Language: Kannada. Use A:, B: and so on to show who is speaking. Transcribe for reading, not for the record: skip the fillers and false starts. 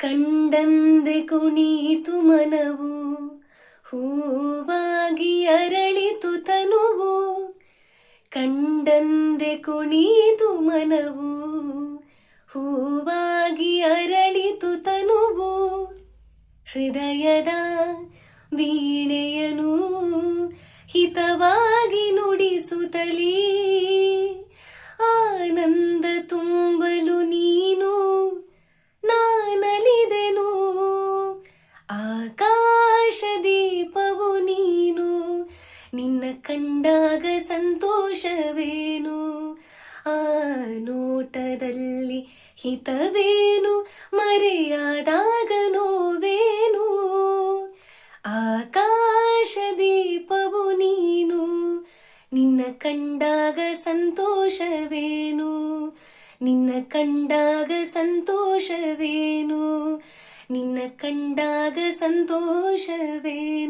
A: ಕಂಡಂದೆ ಕುಣಿತು ಮನವು, ಹೂವಾಗಿ ಅರಳಿತು ತನುವು. ಕಂಡಂದೆ ಕುಣಿತು ಮನವು, ಹೂವಾಗಿ ಅರಳಿತು ತನುವು. ಹೃದಯದ ವೀಣೆಯನು ಹಿತವಾಗಿ ನುಡಿಸುತ್ತಲೀ, ಆನಂದ ತುಂಬಲು ನೀನು ನಾನಲಿದೆನು. ಆಕಾಶ ದೀಪವು ನೀನು, ನಿನ್ನ ಕಂಡಾಗ ಸಂತೋಷವೇನು. ಆ ನೋಟದಲ್ಲಿ ಹಿತವೇನು, ಮರೆಯಾದಾಗ ನೋವೇನು. ಆಕಾಶ ದೀಪವು ನೀನು, ನಿನ್ನ ಕಂಡಾಗ ಸಂತೋಷವೇನು. ನಿನ್ನ ಕಂಡಾಗ ಸಂತೋಷವೇನು, ನಿನ್ನ ಕಂಡಾಗ ಸಂತೋಷವೇನು.